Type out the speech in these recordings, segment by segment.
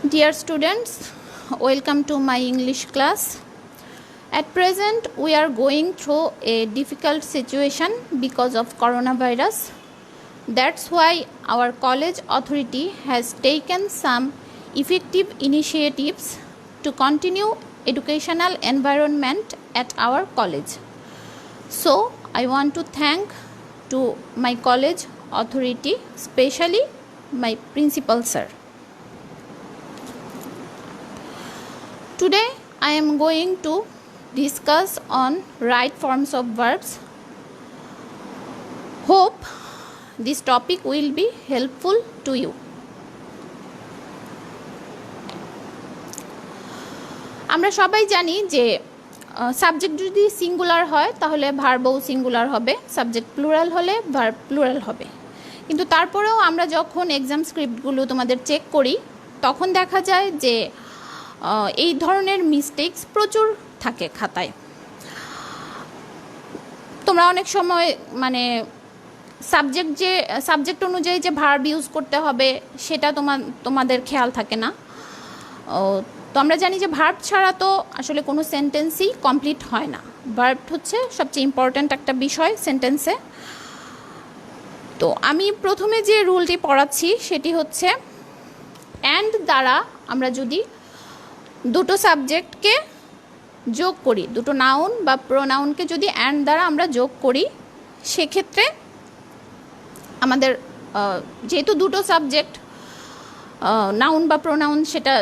Dear students, welcome to my English class. At present, we are going through a difficult situation because of coronavirus. That's why our college authority has taken some effective initiatives to continue educational environment at our college. So, I want to thank to my college authority, especially my principal sir. Today I am going to discuss on right forms of verbs. Hope this topic will be helpful to you. আমরা সবাই জানি যে subject যদি singular হয় তাহলে ভার্বও singular হবে, subject plural হলে verb plural হবে। কিন্তু তারপরেও আমরা যখন এক্সাম স্ক্রিপ্টগুলো তোমাদের চেক করি তখন দেখা যায় যে এই ধরনের মিস্টেকস প্রচুর থাকে খাতায়। তোমরা অনেক সময় সাবজেক্ট অনুযায়ী যে ভার্ব ইউজ করতে হবে সেটা তোমাদের খেয়াল থাকে না। তো আমরা জানি যে ভার্ব ছাড়া তো আসলে কোনো সেন্টেন্সই কমপ্লিট হয় না। ভার্ব হচ্ছে সবচেয়ে ইম্পর্ট্যান্ট একটা বিষয় সেন্টেন্সে। তো আমি প্রথমে যে রুলটি পড়াচ্ছি সেটি হচ্ছে অ্যান্ড দ্বারা আমরা যদি দুটো সাবজেক্টকে যোগ করি, দুটো নাউন বা প্রোনাউনকে যদি অ্যান্ড দ্বারা আমরা যোগ করি, সেক্ষেত্রে আমাদের যেহেতু দুটো সাবজেক্ট নাউন বা প্রোনাউন সেটা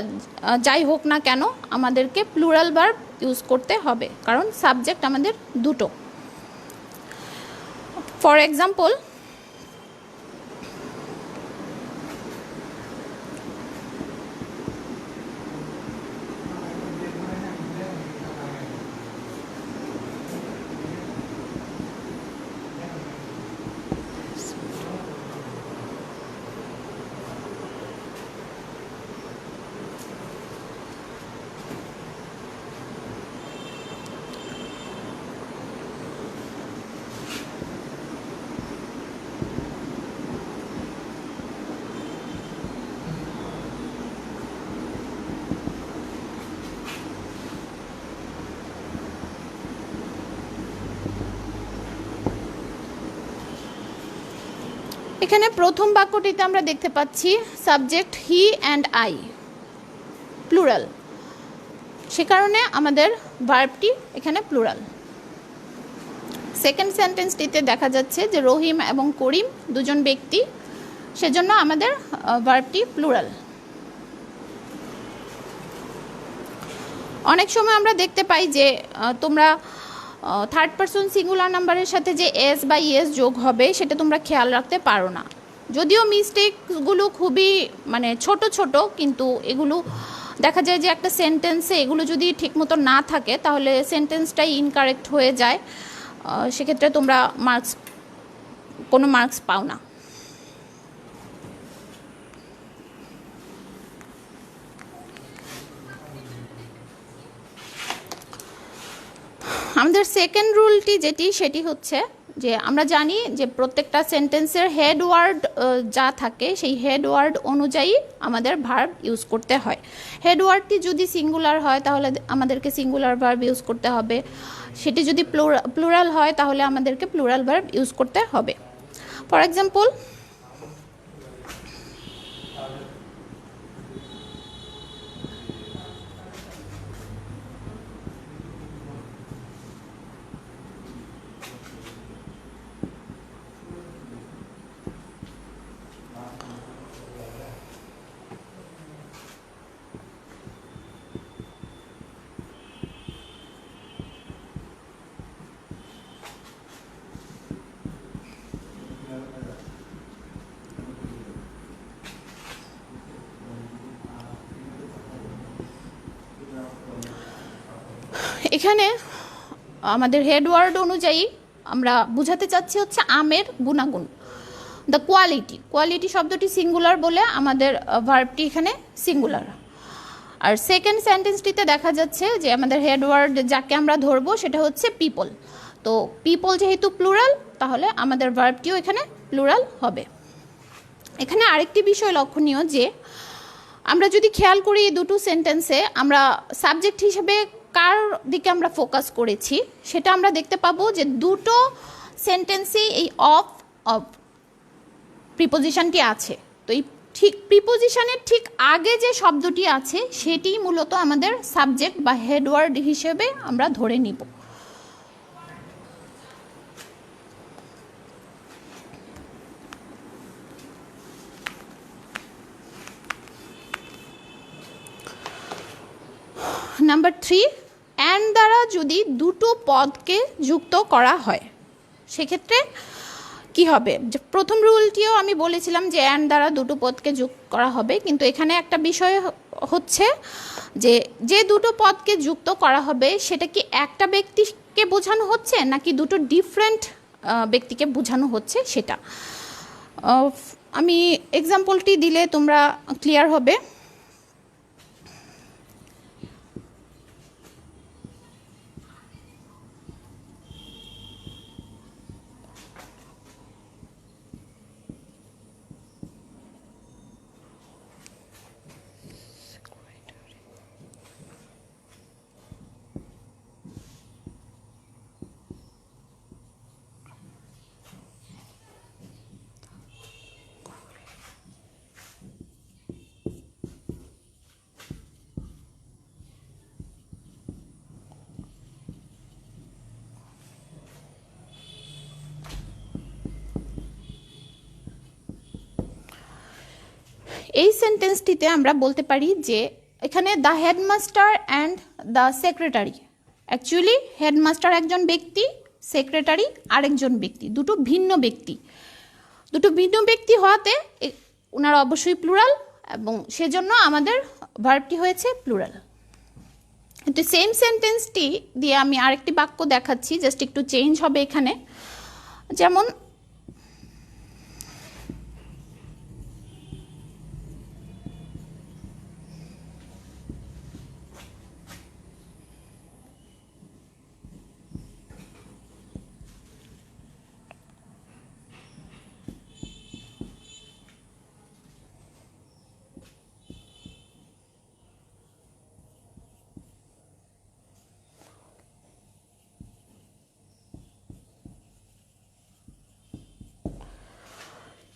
যাই হোক না কেন আমাদেরকে প্লুরাল ভার্ব ইউজ করতে হবে, কারণ সাবজেক্ট আমাদের দুটো। ফর এক্সাম্পল, এখানে প্রথম বাক্যটিতে আমরা দেখতে পাচ্ছি subject he and I plural, সে কারণে আমাদের ভার্বটি এখানে প্লুরাল। সেকেন্ড সেন্টেন্সটিতে দেখা যাচ্ছে যে রহিম এবং করিম দুজন ব্যক্তি, সেজন্য আমাদের ভার্বটি প্লুরাল। অনেক সময় আমরা দেখতে পাই যে তোমরা থার্ড পারসন সিঙ্গুলার নাম্বারের সাথে যে এস বা ইএস যোগ হবে সেটা তোমরা খেয়াল রাখতে পারো না। যদিও মিস্টেকগুলো খুবই ছোট ছোট, কিন্তু এগুলো দেখা যায় যে একটা সেন্টেন্সে এগুলো যদি ঠিকমতো না থাকে তাহলে সেন্টেন্সটাই ইনকারেক্ট হয়ে যায়, সেক্ষেত্রে তোমরা কোনো মার্কস পাও না। আমাদের সেকেন্ড রুলটি সেটি হচ্ছে যে আমরা জানি যে প্রত্যেকটা সেন্টেন্সের হেড ওয়ার্ড যা থাকে সেই হেড ওয়ার্ড অনুযায়ী আমাদের ভার্ব ইউজ করতে হয়। হেড ওয়ার্ডটি যদি সিঙ্গুলার হয় তাহলে আমাদেরকে সিঙ্গুলার ভার্ব ইউজ করতে হবে, সেটি যদি প্লুরাল হয় তাহলে আমাদেরকে প্লুরাল ভার্ব ইউজ করতে হবে। ফর এক্সাম্পল, এখানে আমাদের হেড ওয়ার্ড অনুযায়ী আমরা বুঝাতে চাচ্ছি হচ্ছে আমের গুণাগুণ, দ্য কোয়ালিটি শব্দটি সিঙ্গুলার বলে আমাদের ভার্বটি এখানে সিঙ্গুলার। আর সেকেন্ড সেন্টেন্সটিতে দেখা যাচ্ছে যে আমাদের হেড ওয়ার্ড যাকে আমরা ধরবো সেটা হচ্ছে পিপল। তো পিপল যেহেতু প্লুরাল তাহলে আমাদের ভার্বটিও এখানে প্লুরাল হবে। এখানে আরেকটি বিষয় লক্ষণীয় যে আমরা যদি খেয়াল করি এই দুটো সেন্টেন্সে আমরা সাবজেক্ট হিসেবে কার দিকে আমরা ফোকাস করেছি সেটা আমরা দেখতে পাবো যে দুটো সেন্টেন্সেই এই অফ অফ প্রিপোজিশনটি আছে। তো এই ঠিক প্রিপোজিশনের ঠিক আগে যে শব্দটি আছে সেটি মূলত আমাদের সাবজেক্ট বা হেডওয়ার্ড হিসেবে আমরা ধরে নিব। নাম্বার 3, অ্যান্ড দ্বারা যদি দুটো পদকে যুক্ত করা হয় সেক্ষেত্রে কি হবে? যে প্রথম রুলটিও আমি বলেছিলাম যে অ্যান্ড দ্বারা দুটো পদকে যোগ করা হবে, কিন্তু এখানে একটা বিষয় হচ্ছে যে যে দুটো পদকে যুক্ত করা হবে সেটা কি একটা ব্যক্তিকে বোঝানো হচ্ছে নাকি দুটো ডিফারেন্ট ব্যক্তিকে বোঝানো হচ্ছে সেটা। আমি এক্সাম্পলটি দিলে তোমরা ক্লিয়ার হবে। এই সেন্টেন্সটিতে আমরা বলতে পারি যে এখানে the headmaster and the secretary, actually headmaster একজন ব্যক্তি, সেক্রেটারি আরেকজন ব্যক্তি, দুটো ভিন্ন ব্যক্তি হওয়াতে ওনারা অবশ্যই প্লুরাল এবং সেজন্য আমাদের ভার্বটি হয়েছে প্লুরাল। কিন্তু সেম সেন্টেন্সটি দিয়ে আমি আরেকটি বাক্য দেখাচ্ছি, জাস্ট একটু চেঞ্জ হবে এখানে। যেমন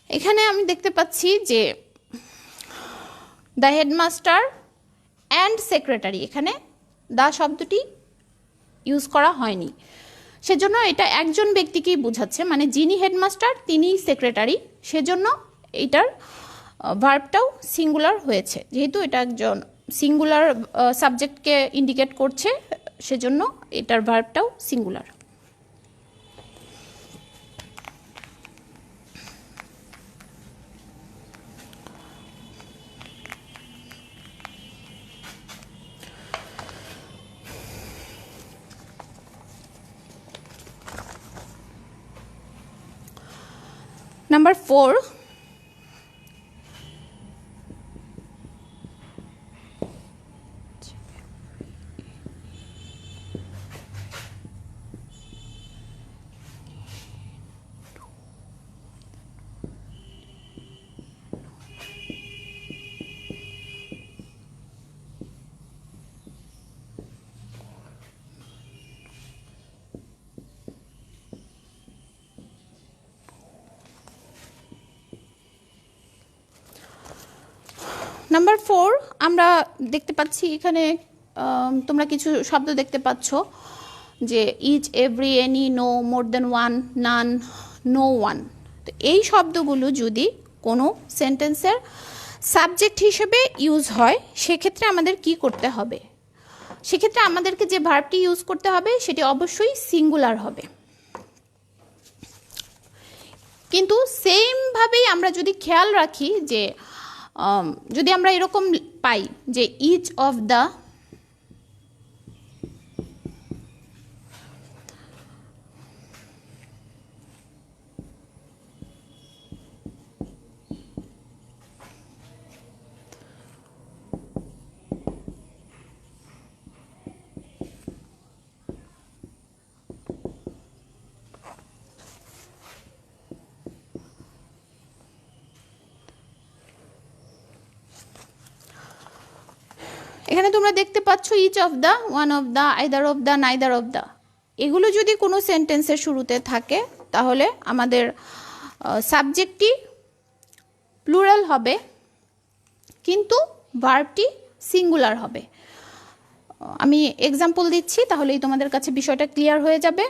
এখানে আমি দেখতে পাচ্ছি যে দ্য হেডমাস্টার অ্যান্ড সেক্রেটারি, এখানে দ্য শব্দটি ইউজ করা হয়নি, সেজন্য এটা একজন ব্যক্তিকেই বোঝাচ্ছে, মানে যিনি হেডমাস্টার তিনিই সেক্রেটারি, সেজন্য এটার ভার্বটাও সিঙ্গুলার হয়েছে। যেহেতু এটা একজন সিঙ্গুলার সাবজেক্টকে ইন্ডিকেট করছে সেজন্য এটার ভার্বটাও সিঙ্গুলার। Number 4, নাম্বার 4 আমরা দেখতে পাচ্ছি এখানে তোমরা কিছু শব্দ দেখতে পাচ্ছ যে ইচ, এভরি, এনি, নো, মোর দেন ওয়ান, নান, নো ওয়ান। তো এই শব্দগুলো যদি কোনো সেন্টেন্সের সাবজেক্ট হিসেবে ইউজ হয় সেক্ষেত্রে আমাদের কি করতে হবে? সেক্ষেত্রে আমাদেরকে যে ভার্বটি ইউজ করতে হবে সেটি অবশ্যই সিঙ্গুলার হবে। কিন্তু সেমভাবেই আমরা যদি খেয়াল রাখি যে যদি আমরা এরকম পাই যে ইচ অফ দ্য, এখানে তোমরা দেখতে পাচ্ছ each of the, one of the, either of the, neither of the, এগুলো যদি কোনো সেন্টেন্সের শুরুতে থাকে তাহলে আমাদের সাবজেক্টটি প্লুরাল হবে কিন্তু ভার্বটি সিঙ্গুলার হবে। আমি এক্সাম্পল দিচ্ছি তাহলেই তোমাদের কাছে বিষয়টা ক্লিয়ার হয়ে যাবে।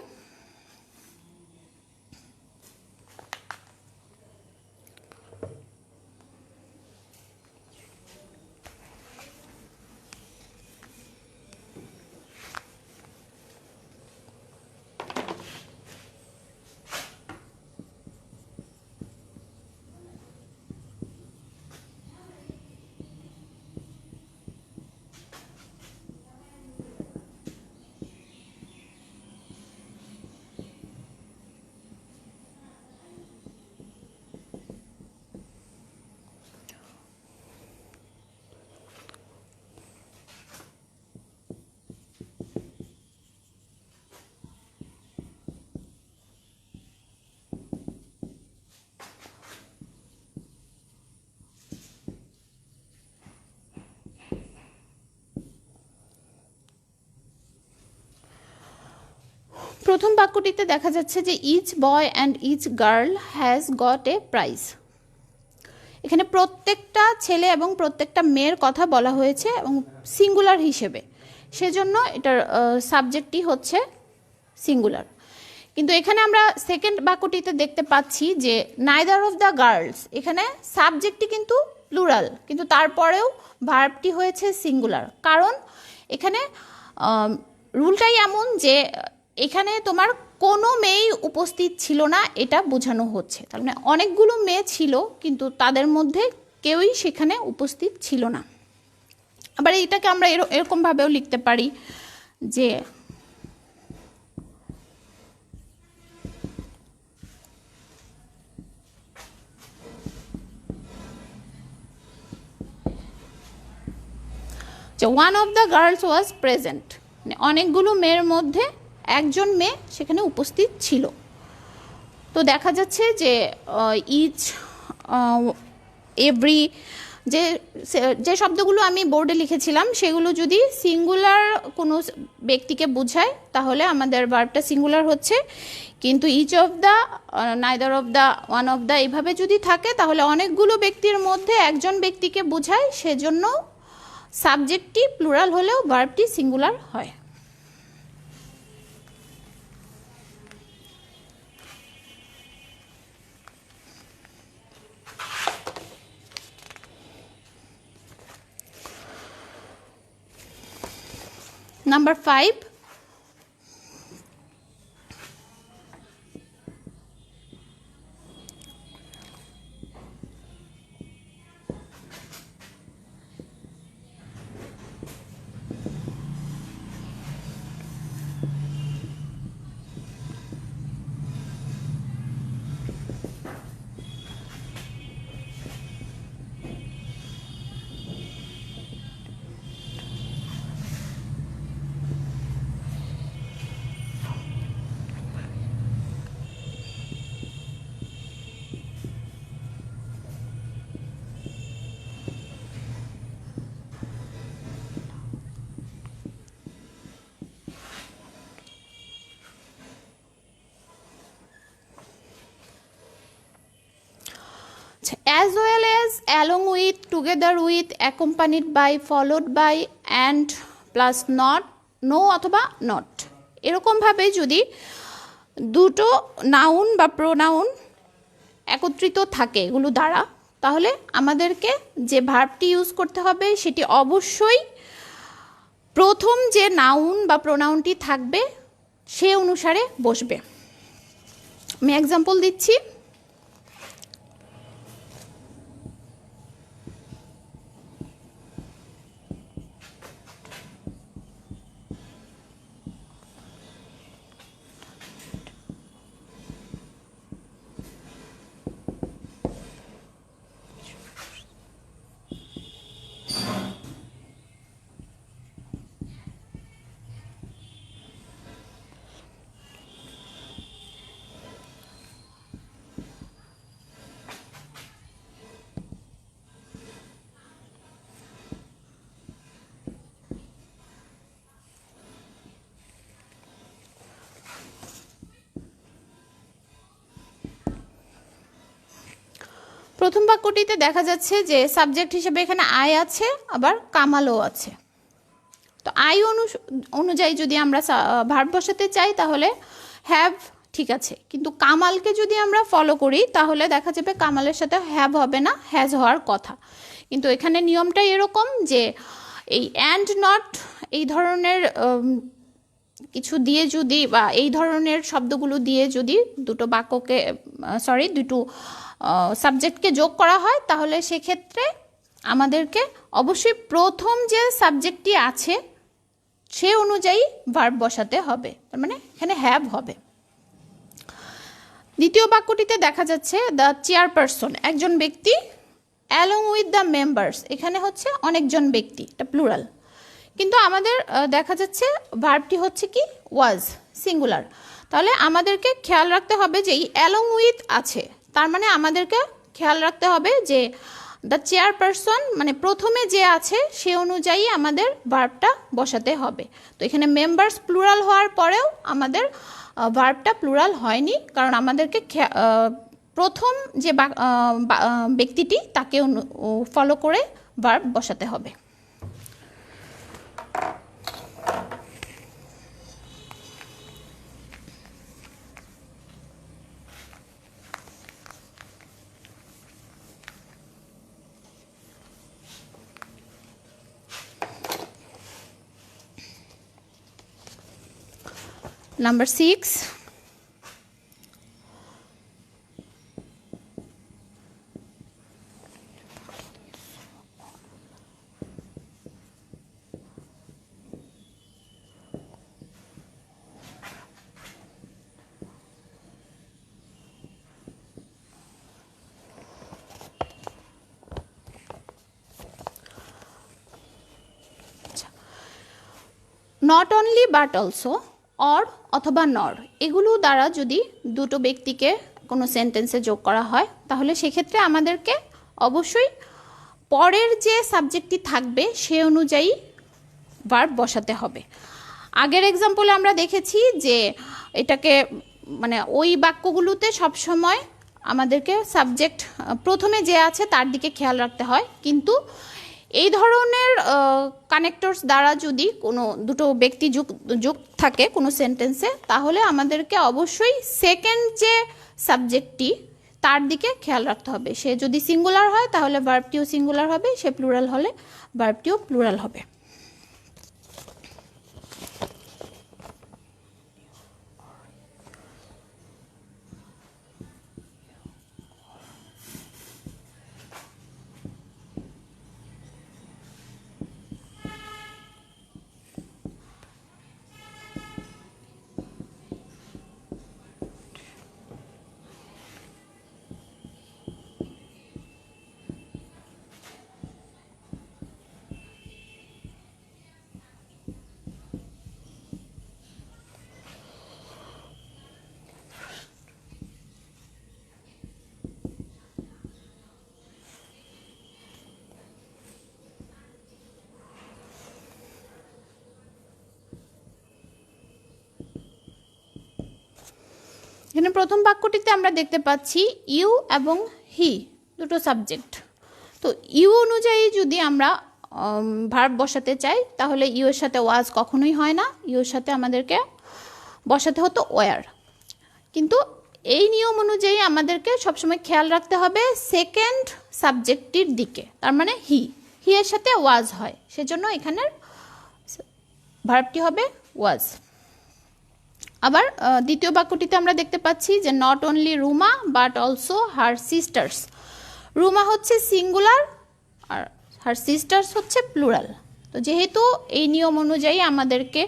প্রথম বাক্যটিতে দেখা যাচ্ছে যে each boy and each girl has got a prize. এখানে প্রত্যেকটা ছেলে এবং প্রত্যেকটা মেয়ের কথা বলা হয়েছে এবং সিঙ্গুলার হিসেবে, সেজন্য এটার সাবজেক্টটি হচ্ছে সিঙ্গুলার। কিন্তু এখানে আমরা সেকেন্ড বাক্যটিতে দেখতে পাচ্ছি যে নাইদার অফ দ্য গার্লস, এখানে সাবজেক্টটি কিন্তু প্লুরাল কিন্তু তারপরেও ভার্বটি হয়েছে সিঙ্গুলার। কারণ এখানে রুলটাই এমন যে এখানে তোমার কোনো মেয়েই উপস্থিত ছিল না, এটা বোঝানো হচ্ছে। তার মানে অনেকগুলো মেয়ে ছিল কিন্তু তাদের মধ্যে কেউই সেখানে উপস্থিত ছিল না। আবার এটাকে আমরা এরকমভাবেও লিখতে পারি যে one of the girls was present, মানে অনেকগুলো মেয়ের মধ্যে একজন মেয়ে সেখানে উপস্থিত ছিল। তো দেখা যাচ্ছে যে ইচ, এভরি, যে শব্দগুলো আমি বোর্ডে লিখেছিলাম সেগুলো যদি সিঙ্গুলার কোনো ব্যক্তিকে বোঝায় তাহলে আমাদের ভার্বটা সিঙ্গুলার হচ্ছে, কিন্তু each of the, neither of the, one of the এভাবে যদি থাকে তাহলে অনেকগুলো ব্যক্তির মধ্যে একজন ব্যক্তিকে বোঝায়, সেজন্য সাবজেক্টটি প্লুরাল হলেও ভার্বটি সিঙ্গুলার হয়। Number 5, as well as, along with, together with, accompanied by, followed by, and plus not, no অথবা not, এরকমভাবে যদি দুটো নাউন বা প্রোনাউন একত্রিত থাকে এগুলো দ্বারা, তাহলে আমাদেরকে যে ভার্বটি ইউজ করতে হবে সেটি অবশ্যই প্রথম যে নাউন বা প্রোনাউনটি থাকবে সে অনুসারে বসবে। আমি এক্সাম্পল দিচ্ছি। প্রথম বাক্যটিতে দেখা যাচ্ছে যে সাবজেক্ট হিসেবে এখানে আই আছে, আবার কামালও আছে। তো আই অনুযায়ী যদি আমরা ভার্ব বসাতে চাই তাহলে হ্যাভ ঠিক আছে, কিন্তু কামালকে যদি আমরা ফলো করি তাহলে দেখা যাবে কামালের সাথে হ্যাভ হবে না, হ্যাজ হওয়ার কথা। কিন্তু এখানে নিয়মটা এরকম যে এই অ্যান্ড নট এই ধরনের কিছু দিয়ে যদি বা এই ধরনের শব্দগুলো দিয়ে যদি দুটো সাবজেক্টকে যোগ করা হয় তাহলে সেক্ষেত্রে আমাদেরকে অবশ্যই প্রথম যে সাবজেক্টটি আছে সে অনুযায়ী ভার্ব বসাতে হবে, তার মানে এখানে হ্যাভ হবে। দ্বিতীয় বাক্যটিতে দেখা যাচ্ছে দ্য চেয়ারপারসন একজন ব্যক্তি, অ্যালং উইথ দ্য মেম্বার্স এখানে হচ্ছে অনেকজন ব্যক্তি, এটা প্লুরাল। কিন্তু আমাদের দেখা যাচ্ছে ভার্বটি হচ্ছে কি ওয়াজ, সিঙ্গুলার। তাহলে আমাদেরকে খেয়াল রাখতে হবে যে এই অ্যালং উইথ আছে, তার মানে আমাদেরকে খেয়াল রাখতে হবে যে দ্য চেয়ারপারসন মানে প্রথমে যে আছে সে অনুযায়ী আমাদের ভার্বটা বসাতে হবে। তো এখানে মেম্বার্স প্লুরাল হওয়ার পরেও আমাদের ভার্বটা প্লুরাল হয়নি, কারণ আমাদেরকে প্রথম যে ব্যক্তিটি তাকে ফলো করে ভার্ব বসাতে হবে। Number 6, not only but also, or অথবা নর এগুলো দ্বারা যদি দুটো ব্যক্তিকে কোনো সেন্টেন্সে যোগ করা হয় তাহলে সেক্ষেত্রে আমাদেরকে অবশ্যই পরের যে সাবজেক্টটি থাকবে সে অনুযায়ী ভার্ব বসাতে হবে। আগের এক্সাম্পলে আমরা দেখেছি যে এটাকে মানে ওই বাক্যগুলোতে সবসময় আমাদেরকে সাবজেক্ট প্রথমে যে আছে তার দিকে খেয়াল রাখতে হয়, কিন্তু এই ধরনের কানেক্টরস দ্বারা যদি কোনো দুটো ব্যক্তি যোগ থাকে কোনো সেন্টেন্সে তাহলে আমাদেরকে অবশ্যই সেকেন্ড যে সাবজেক্টটি তার দিকে খেয়াল রাখতে হবে। সে যদি সিঙ্গুলার হয় তাহলে ভার্বটিও সিঙ্গুলার হবে, সে প্লুরাল হলে ভার্বটিও প্লুরাল হবে। এখানে প্রথম বাক্যটিতে আমরা দেখতে পাচ্ছি ইউ এবং হি দুটো সাবজেক্ট। তো ইউ অনুযায়ী যদি আমরা ভার্ব বসাতে চাই তাহলে ইউ এর সাথে ওয়াজ কখনোই হয় না, ইউ এর সাথে আমাদেরকে বসাতে হতো ওয়ার। কিন্তু এই নিয়ম অনুযায়ী আমাদেরকে সবসময় খেয়াল রাখতে হবে সেকেন্ড সাবজেক্টটির দিকে, তার মানে হি এর সাথে ওয়াজ হয়, সেজন্য এখানের ভার্বটি হবে ওয়াজ। আবার দ্বিতীয় বাক্যটিতে আমরা দেখতে পাচ্ছি যে not only Ruma but also her sisters. Ruma হচ্ছে সিঙ্গুলার আর হার সিস্টার্স হচ্ছে প্লুরাল। তো যেহেতু এই নিয়ম অনুযায়ী আমাদেরকে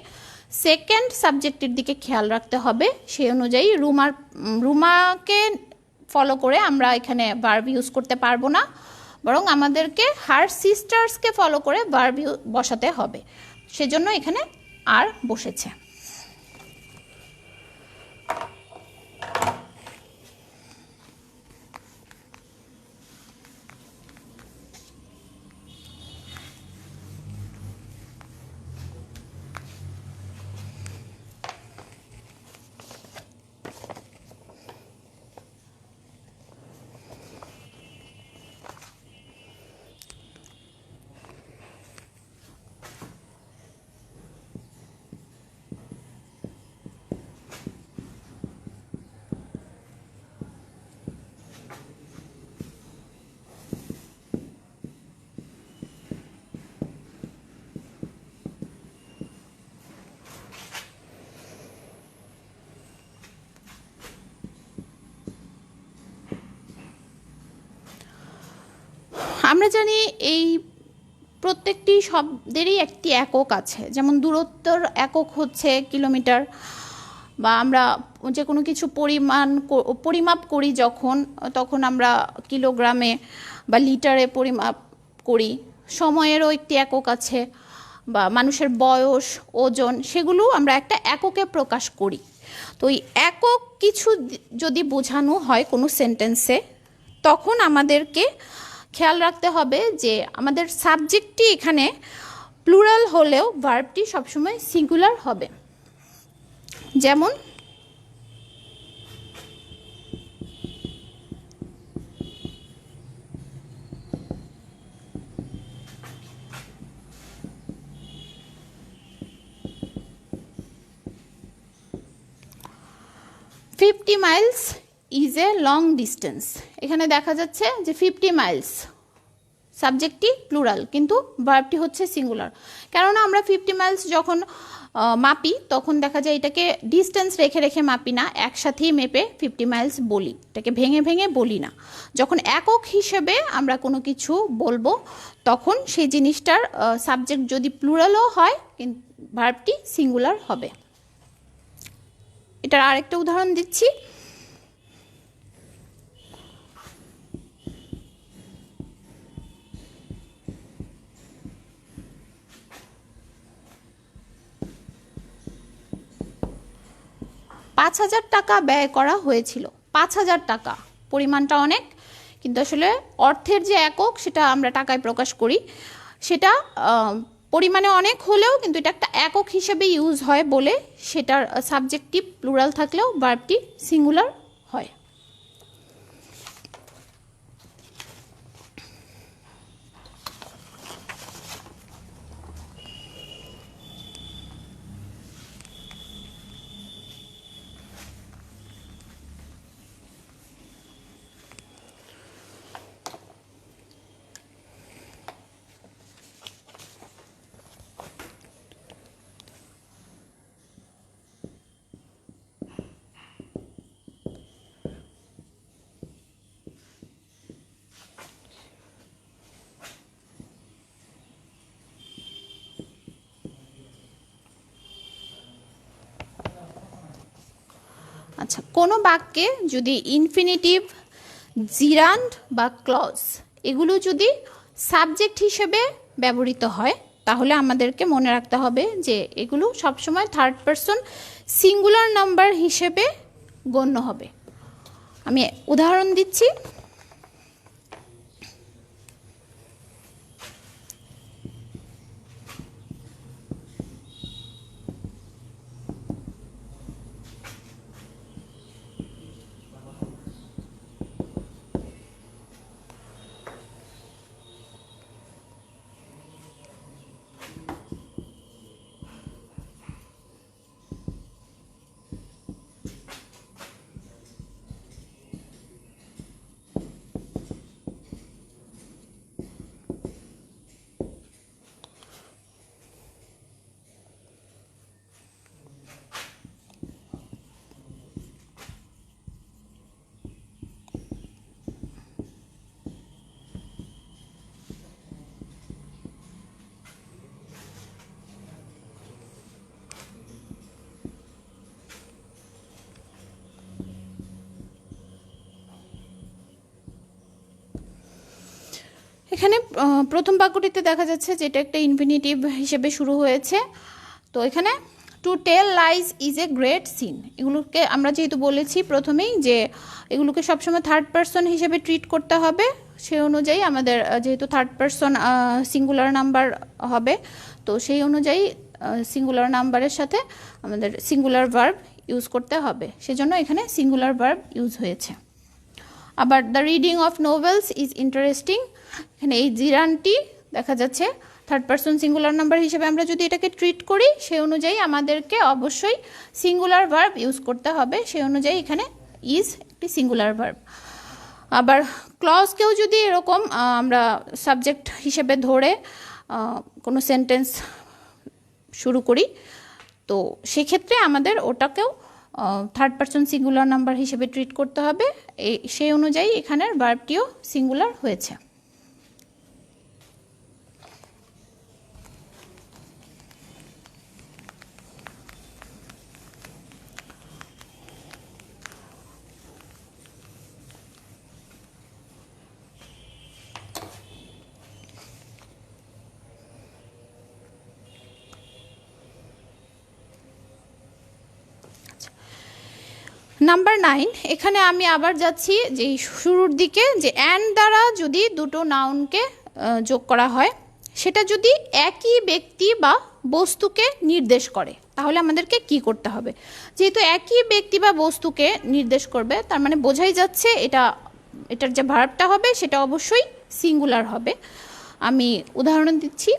সেকেন্ড সাবজেক্টের দিকে খেয়াল রাখতে হবে, সেই অনুযায়ী রুমাকে ফলো করে আমরা এখানে ভার্ব ইউজ করতে পারবো না, বরং আমাদেরকে হার সিস্টার্সকে ফলো করে ভার্ব বসাতে হবে, সেজন্য এখানে আর বসেছে। আমরা জানি এই প্রত্যেকটি শব্দেরই একটি একক আছে, যেমন দূরত্বর একক হচ্ছে কিলোমিটার, বা আমরা যে কোনো কিছু পরিমাপ করি তখন আমরা কিলোগ্রামে বা লিটারে পরিমাপ করি। সময়েরও একটি একক আছে, বা মানুষের বয়স, ওজন, সেগুলো আমরা একটা এককে প্রকাশ করি। তো এই একক কিছু যদি বোঝানো হয় কোনো সেন্টেন্সে, তখন আমাদেরকে খেয়াল রাখতে হবে যে আমাদের সাবজেক্টটি এখানে প্লুরাল হলেও ভার্বটি সবসময় সিঙ্গুলার হবে। যেমন fifty Miles is a long distance. এখানে দেখা যাচ্ছে যে 50 মাইলস সাবজেক্টটি প্লুরাল, কিন্তু ভার্বটি হচ্ছে সিঙ্গুলার। কেননা আমরা 50 মাইলস যখন মাপি তখন দেখা যায় এটাকে ডিস্টেন্স রেখে রেখে মাপি না, একসাথেই মেপে 50 মাইলস বলি, এটাকে ভেঙে ভেঙে বলি না। যখন একক হিসেবে আমরা কোনো কিছু বলবো তখন সেই জিনিসটার সাবজেক্ট যদি প্লুরালও হয় কিন্তু ভার্বটি সিঙ্গুলার হবে। এটার আরেকটা উদাহরণ দিচ্ছি। টাকা ব্যয় করা হয়েছিল। 5,000 টাকা পরিমাণটা অনেক, কিন্তু আসলে অর্থের যে একক সেটা আমরা টাকায় প্রকাশ করি, সেটা পরিমাণে অনেক হলেও কিন্তু এটা একটা একক হিসেবে ইউজ হয় বলে সেটার সাবজেক্টিভ প্লুরাল থাকলেও ভার্বটি সিঙ্গুলার হয়। আচ্ছা, কোনো বাক্যে যদি ইনফিনিটিভ, জিরান্ড বা ক্লজ এগুলো যদি সাবজেক্ট হিসেবে ব্যবহৃত হয় তাহলে আমাদেরকে মনে রাখতে হবে যে এগুলো সবসময় থার্ড পারসন সিঙ্গুলার নাম্বার হিসেবে গণ্য হবে। আমি উদাহরণ দিচ্ছি। এখানে প্রথম বাক্যটিতে দেখা যাচ্ছে যে এটা একটা ইনফিনিটিভ হিসেবে শুরু হয়েছে। তো এখানে to tell lies is a great sin, এগুলোকে আমরা যেহেতু বলেছি প্রথমেই যে এগুলোকে সবসময় থার্ড পারসন হিসেবে ট্রিট করতে হবে, সেই অনুযায়ী আমাদের যেহেতু থার্ড পারসন সিঙ্গুলার নাম্বার হবে, তো সেই অনুযায়ী সিঙ্গুলার নাম্বারের সাথে আমাদের সিঙ্গুলার ভার্ব ইউজ করতে হবে, সেজন্য এখানে সিঙ্গুলার ভার্ব ইউজ হয়েছে। আবার the reading of novels is interesting, এখানে এই জিরানটি দেখা যাচ্ছে থার্ড পারসন সিঙ্গুলার নাম্বার হিসেবে আমরা যদি এটাকে ট্রিট করি সেই অনুযায়ী আমাদেরকে অবশ্যই সিঙ্গুলার ভার্ব ইউজ করতে হবে, সেই অনুযায়ী এখানে ইজ একটি সিঙ্গুলার ভার্ব। আবার ক্লজকেও যদি এরকম আমরা সাবজেক্ট হিসেবে ধরে কোনো সেন্টেন্স শুরু করি তো সেক্ষেত্রে আমাদের ওটাকেও থার্ড পারসন সিঙ্গুলার নাম্বার হিসেবে ট্রিট করতে হবে, সেই অনুযায়ী এখানের ভার্বটিও সিঙ্গুলার হয়েছে। নাম্বার 9, এখানে আমি আবার যাচ্ছি যে শুরুর দিকে, যে অ্যান্ড দ্বারা যদি দুটো নাউনকে যোগ করা হয়, সেটা যদি একই ব্যক্তি বা বস্তুকে নির্দেশ করে, তাহলে আমাদেরকে কি করতে হবে? যেহেতু একই ব্যক্তি বা বস্তুকে নির্দেশ করবে, তার মানে বোঝাই যাচ্ছে এটার যে ভার্বটা হবে সেটা অবশ্যই সিঙ্গুলার হবে। আমি উদাহরণ দিচ্ছি।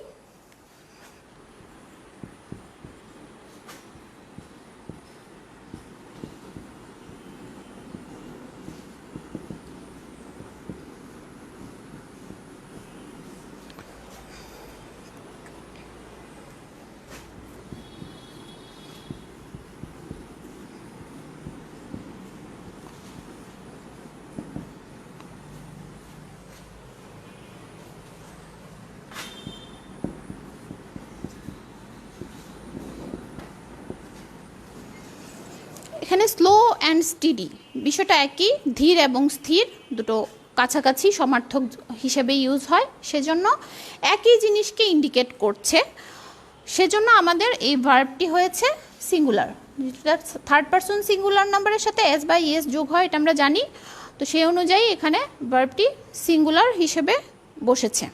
এখানে স্লো অ্যান্ড স্টিডি বিষয়টা একই, ধীর এবং স্থির দুটো কাছাকাছি সমার্থক হিসেবে ইউজ হয়, সেজন্য একই জিনিসকে ইন্ডিকেট করছে, সেজন্য আমাদের এই ভার্বটি হয়েছে সিঙ্গুলার। থার্ড পারসন সিঙ্গুলার নাম্বারের সাথে এস বাই এস যোগ হয়, এটা আমরা জানি। তো সেই অনুযায়ী এখানে ভার্বটি সিঙ্গুলার হিসেবে বসেছে।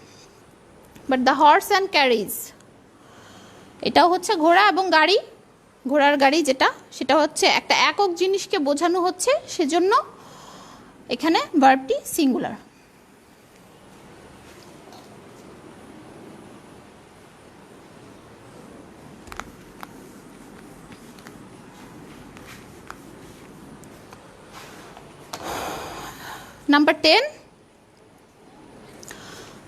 But the horse and carriage, এটাও হচ্ছে ঘোড়া এবং গাড়ি, ঘোড়ার গাড়ি যেটা, সেটা হচ্ছে একটা একক জিনিসকে বোঝানো হচ্ছে, সেজন্য এখানে ভার্বটি সিঙ্গুলার। নাম্বার 10,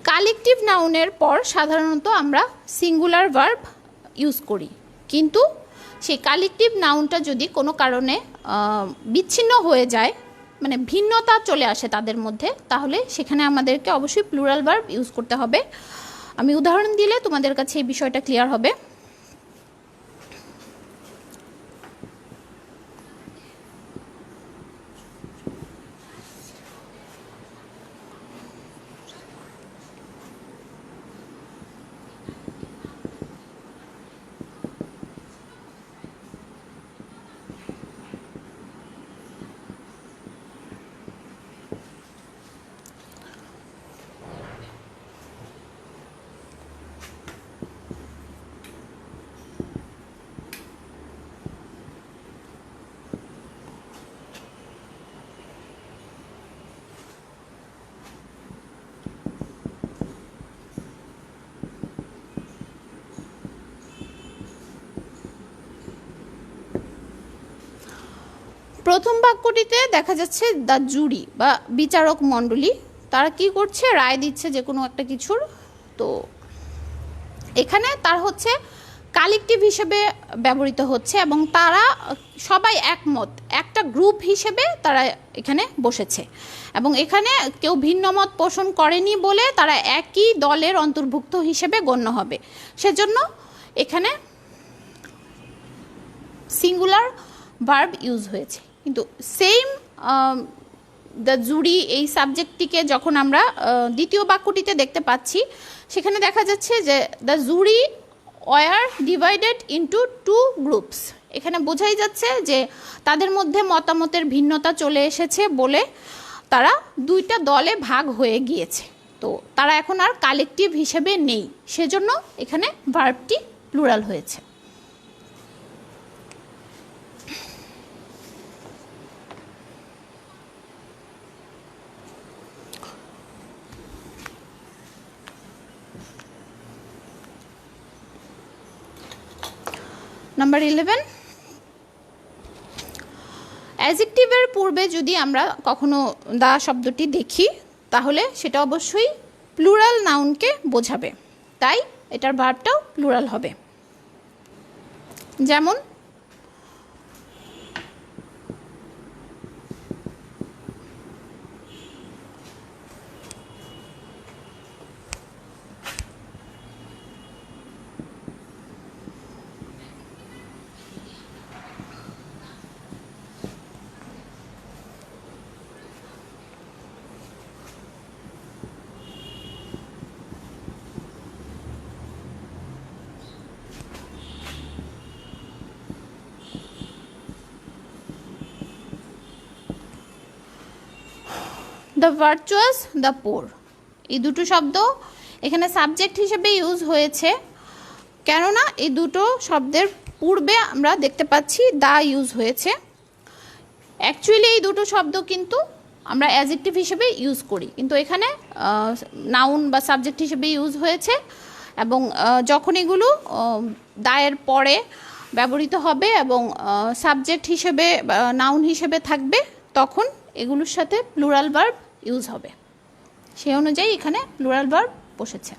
কালেকটিভ নাউনের পর সাধারণত আমরা সিঙ্গুলার ভার্ব ইউজ করি, কিন্তু সেই কালেকটিভ নাউনটা যদি কোনো কারণে বিচ্ছিন্ন হয়ে যায়, মানে ভিন্নতা চলে আসে তাদের মধ্যে, তাহলে সেখানে আমাদেরকে অবশ্যই প্লুরাল ভার্ব ইউজ করতে হবে। আমি উদাহরণ দিলে তোমাদের কাছে এই বিষয়টা ক্লিয়ার হবে। প্রথম বাক্যটিতে দেখা যাচ্ছে দ্য জুরি বা বিচারক মণ্ডলী, তারা কি করছে, রায় দিচ্ছে যে কোনো একটা কিছুর। তো এখানে তার হচ্ছে কালেকটিভ হিসেবে ব্যবহৃত হচ্ছে এবং তারা সবাই একমত, একটা গ্রুপ হিসেবে তারা এখানে বসেছে এবং এখানে কেউ ভিন্ন মত পোষণ করেনি বলে তারা একই দলের অন্তর্ভুক্ত হিসেবে গণ্য হবে, সেজন্য এখানে সিঙ্গুলার ভার্ব ইউজ হয়েছে। কিন্তু সেম দ্য জুরি এই সাবজেক্টটিকে যখন আমরা দ্বিতীয় বাক্যটিতে দেখতে পাচ্ছি, সেখানে দেখা যাচ্ছে যে the jury were divided into two groups. এখানে বোঝাই যাচ্ছে যে তাদের মধ্যে মতামতের ভিন্নতা চলে এসেছে বলে তারা দুইটা দলে ভাগ হয়ে গিয়েছে, তো তারা এখন আর কালেকটিভ হিসেবে নেই, সেজন্য এখানে ভার্বটি প্লুরাল হয়েছে। নাম্বার 11, অ্যাডজেক্টিভের পূর্বে যদি আমরা কখনো দা শব্দটি দেখি, তাহলে সেটা অবশ্যই প্লুরাল নাউনকে বোঝাবে, তাই এটার ভার্বটাও প্লুরাল হবে। যেমন দ্য ভার্চুয়াস, দ্য পোর, এই দুটো শব্দ এখানে সাবজেক্ট হিসেবে ইউজ হয়েছে, কেননা এই দুটো শব্দের পূর্বে আমরা দেখতে পাচ্ছি দা ইউজ হয়েছে। অ্যাকচুয়ালি এই দুটো শব্দ কিন্তু আমরা অ্যাডজেক্টিভ হিসেবে ইউজ করি, কিন্তু এখানে নাউন বা সাবজেক্ট হিসেবে ইউজ হয়েছে, এবং যখন এগুলো দায়ের পরে ব্যবহৃত হবে এবং সাবজেক্ট হিসেবে নাউন হিসেবে থাকবে, তখন এগুলোর সাথে প্লুরাল ভার্ব ইউজ হবে। সেই অনুযায়ী এখানে প্লুরাল ভার্ব বসেছে।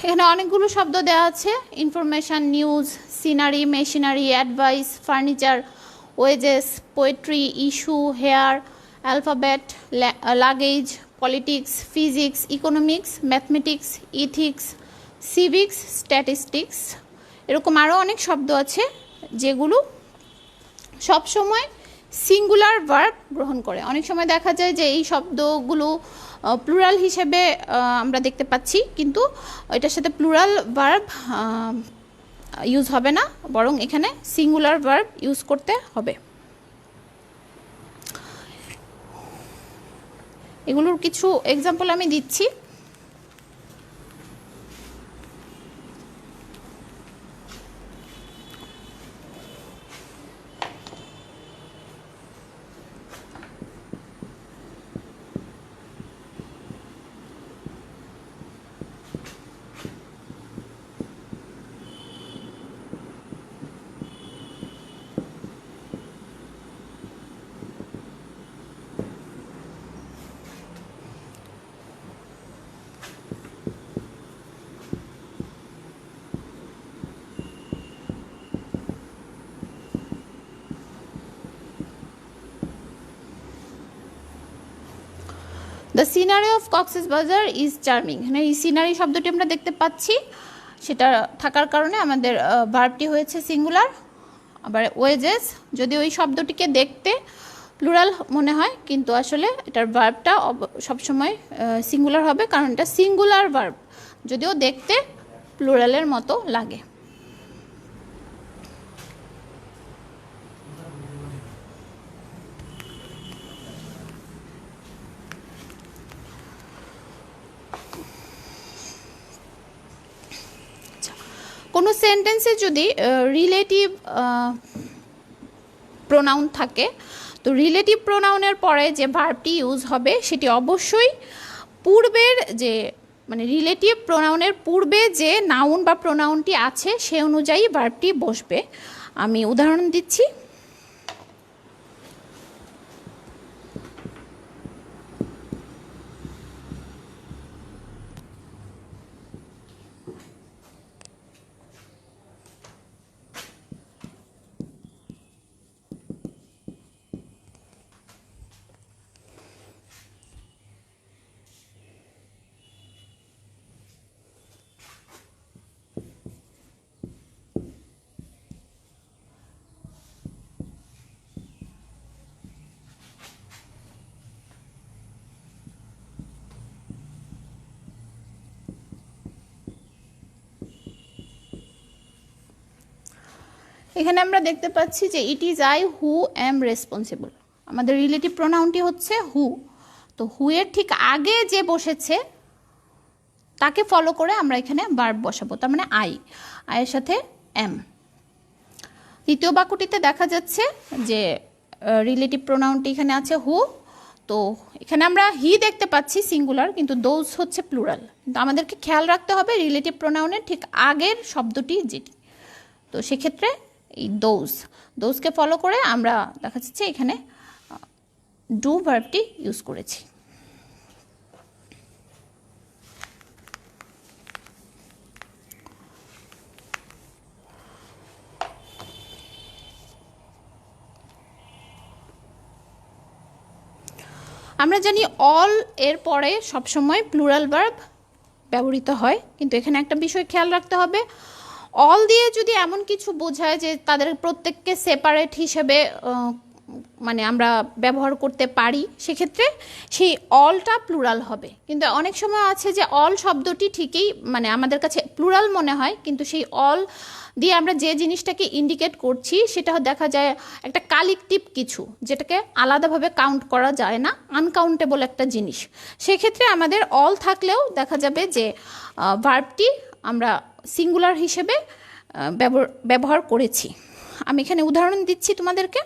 এখানে অনেকগুলো শব্দ দেওয়া আছে, information, news, scenery, machinery, advice, furniture, wages, poetry, issue, hair, alphabet, luggage, politics, physics, economics, mathematics, ethics, civics, statistics. এরকম আরও অনেক শব্দ আছে যেগুলো সবসময় সিঙ্গুলার ভার্ব গ্রহণ করে। অনেক সময় দেখা যায় যে এই শব্দগুলো প্লুরাল হিসেবে আমরা দেখতে পাচ্ছি, কিন্তু এটার সাথে প্লুরাল ভার্ব ইউজ হবে না, বরং এখানে সিঙ্গুলার ভার্ব ইউজ করতে হবে। এগুলোর কিছু এক্সাম্পল আমি দিচ্ছি। দ্য সিনারি অফ কক্সেস বাজার ইজ চার্মিং। এখানে এই সিনারি শব্দটি আমরা দেখতে পাচ্ছি, সেটা থাকার কারণে আমাদের ভার্বটি হয়েছে সিঙ্গুলার। আবার ওয়েজেস, যদি ওই শব্দটিকে দেখতে প্লুরাল মনে হয়, কিন্তু আসলে এটার ভার্বটা সবসময় সিঙ্গুলার হবে, কারণ এটা সিঙ্গুলার ভার্ব, যদিও দেখতে প্লুরালের মতো লাগে। কোনো সেন্টেন্সে যদি রিলেটিভ প্রোনাউন থাকে, তো রিলেটিভ প্রোনাউনের পরে যে ভার্বটি ইউজ হবে সেটি অবশ্যই পূর্বের যে মানে রিলেটিভ প্রোনাউনের পূর্বে যে নাউন বা প্রোনাউনটি আছে সে অনুযায়ী ভার্বটি বসবে। আমি উদাহরণ দিচ্ছি। এখানে আমরা দেখতে পাচ্ছি যে it is I who am responsible, আমাদের রিলেটিভ প্রোনাউনটি হচ্ছে হু। তো হু এর ঠিক আগে যে বসেছে তাকে ফলো করে আমরা এখানে ভার্ব বসাবো, তার মানে আয়ের সাথে এম। দ্বিতীয় বাক্যটিতে দেখা যাচ্ছে যে রিলেটিভ প্রোনাউনটি এখানে আছে হু। তো এখানে আমরা হি দেখতে পাচ্ছি সিঙ্গুলার, কিন্তু দোজ হচ্ছে প্লুরাল। কিন্তু আমাদেরকে খেয়াল রাখতে হবে রিলেটিভ প্রোনাউনের ঠিক আগের শব্দটি যেটি, তো সেক্ষেত্রে এই দোজকে ফলো করে আমরা দেখা যাচ্ছে এখানে ডু ভার্বটি ইউজ করেছি। আমরা জানি অল এর পরে সবসময় প্লুরাল ভার্ব ব্যবহৃত হয়, কিন্তু এখানে একটা বিষয় খেয়াল রাখতে হবে, অল দিয়ে যদি এমন কিছু বোঝায় যে তাদের প্রত্যেককে সেপারেট হিসেবে মানে আমরা ব্যবহার করতে পারি, সেক্ষেত্রে সেই অলটা প্লুরাল হবে। কিন্তু অনেক সময় আছে যে অল শব্দটি ঠিকই মানে আমাদের কাছে প্লুরাল মনে হয়, কিন্তু সেই অল দিয়ে আমরা যে জিনিসটাকে ইন্ডিকেট করছি সেটা দেখা যায় একটা কালেকটিভ কিছু, যেটাকে আলাদাভাবে কাউন্ট করা যায় না, আনকাউন্টেবল একটা জিনিস। সেক্ষেত্রে আমাদের অল থাকলেও দেখা যাবে যে ভার্বটি আমরা সিঙ্গুলার হিসেবে ব্যবহার করেছি। আমি এখানে উদাহরণ দিচ্ছি তোমাদেরকে।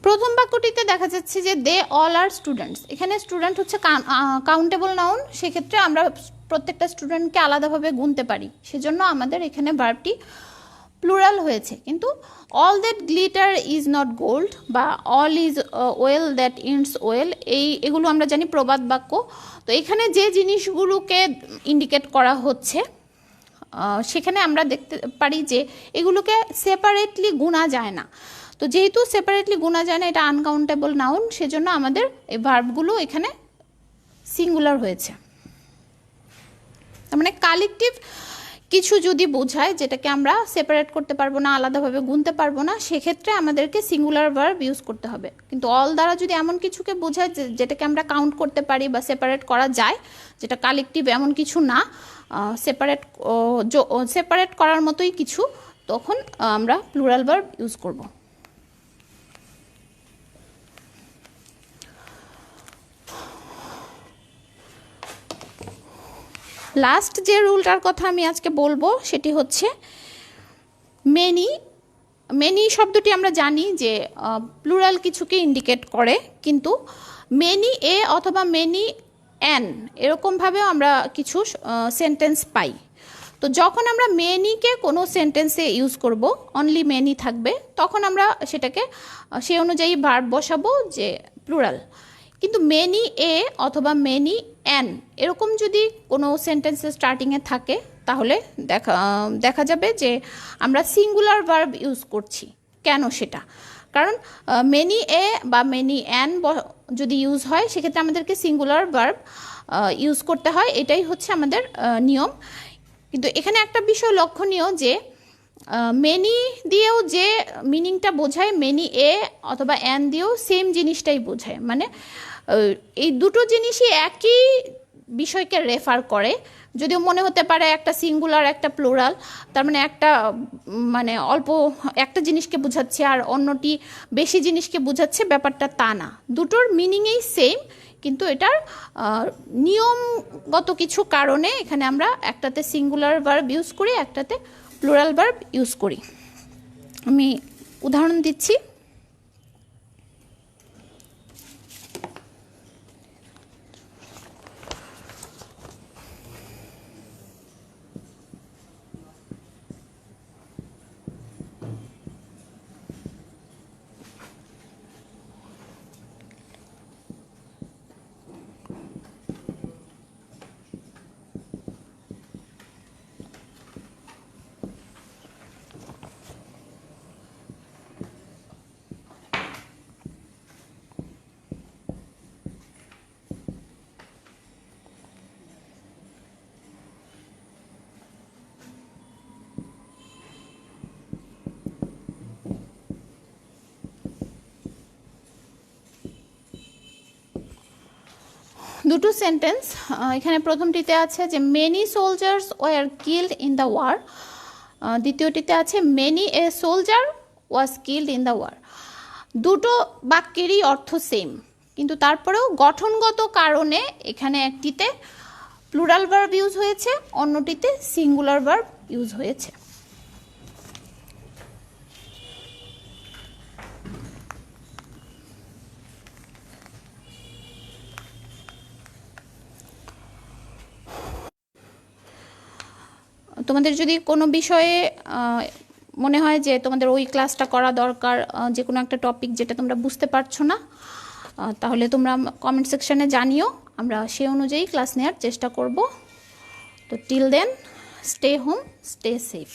প্রথম বাক্যটিতে দেখা যাচ্ছে যে দে অল আর স্টুডেন্টস। এখানে স্টুডেন্ট হচ্ছে কাউন্টেবল নাউন, সেক্ষেত্রে আমরা প্রত্যেকটা স্টুডেন্টকে আলাদাভাবে গুনতে পারি, সেজন্য আমাদের এখানে ভার্বটি প্লুরাল হয়েছে। কিন্তু all that glitter is not gold বা all is well that ends well, এগুলো আমরা জানি প্রবাদ বাক্য। তো এখানে যে জিনিসগুলোকে ইন্ডিকেট করা হচ্ছে সেখানে আমরা দেখতে পারি যে এগুলোকে সেপারেটলি গুণা যায় না। তো যেহেতু সেপারেটলি গুণা যায় না, এটা আনকাউন্টেবল নাউন, সেজন্য আমাদের এই ভার্বগুলো এখানে সিঙ্গুলার হয়েছে। তার মানে কালেকটিভ কিছু যদি বোঝায় যেটাকে আমরা সেপারেট করতে পারবো না, আলাদাভাবে গুনতে পারবো না, সেক্ষেত্রে আমাদেরকে সিঙ্গুলার ভার্ব ইউজ করতে হবে। কিন্তু অল দ্বারা যদি এমন কিছুকে বোঝায় যেটাকে আমরা কাউন্ট করতে পারি বা সেপারেট করা যায়, যেটা কালেকটিভ এমন কিছু না, সেপারেট করার মতোই কিছু, তখন আমরা প্লুরাল ভার্ব ইউজ করব। লাস্ট যে রুলটার কথা আমি আজকে বলবো সেটি হচ্ছে মেনি শব্দটি আমরা জানি যে প্লুরাল কিছুকে ইন্ডিকেট করে, কিন্তু মেনি এ অথবা মেনি এন এরকমভাবেও আমরা কিছু সেন্টেন্স পাই। তো যখন আমরা মেনিকে কোনো সেন্টেন্সে ইউজ করব, অনলি মেনি থাকবে, তখন আমরা সেটাকে সেই অনুযায়ী ভার্ব বসাবো যে প্লুরাল। কিন্তু মেনি এ অথবা মেনি এন এরকম যদি কোনো সেন্টেন্সের স্টার্টিংয়ে থাকে, তাহলে দেখা যাবে যে আমরা সিঙ্গুলার ভার্ব ইউজ করছি। কেন সেটা? কারণ মেনি এ বা মেনি এন যদি ইউজ হয়, সেক্ষেত্রে আমাদেরকে সিঙ্গুলার ভার্ব ইউজ করতে হয়, এটাই হচ্ছে আমাদের নিয়ম। কিন্তু এখানে একটা বিষয় লক্ষণীয় যে মেনি দিয়েও যে মিনিংটা বোঝায়, মেনি এ অথবা এন দিয়েও সেম জিনিসটাই বোঝায়। মানে এই দুটো জিনিসই একই বিষয়কে রেফার করে, যদিও মনে হতে পারে একটা সিঙ্গুলার একটা প্লুরাল, তার মানে একটা মানে অল্প একটা জিনিসকে বোঝাচ্ছে আর অন্যটি বেশি জিনিসকে বোঝাচ্ছে, ব্যাপারটা তা না। দুটোর মিনিংই সেম, কিন্তু এটার নিয়মগত কিছু কারণে এখানে আমরা একটাতে সিঙ্গুলার ভার্ব ইউজ করি, একটাতে প্লুরাল ভার্ব ইউজ করি। আমি উদাহরণ দিচ্ছি। দুটো সেন্টেন্স, এখানে প্রথমটিতে আছে যে many soldiers were killed in the war, দ্বিতীয়টিতে আছে many a soldier was killed in the war. দুটো বাক্যেরই অর্থ সেম, কিন্তু তারপরেও গঠনগত কারণে এখানে একটিতে প্লুরাল ভার্ব ইউজ হয়েছে, অন্যটিতে সিঙ্গুলার ভার্ব ইউজ হয়েছে। তোমাদের যদি কোনো বিষয়ে মনে হয় যে তোমাদের ওই ক্লাসটা করা দরকার, যে কোনো একটা টপিক যেটা তোমরা বুঝতে পারছো না, তাহলে তোমরা কমেন্ট সেকশানে জানিও, আমরা সেই অনুযায়ী ক্লাস নেওয়ার চেষ্টা করব। তো till then, stay home, stay safe.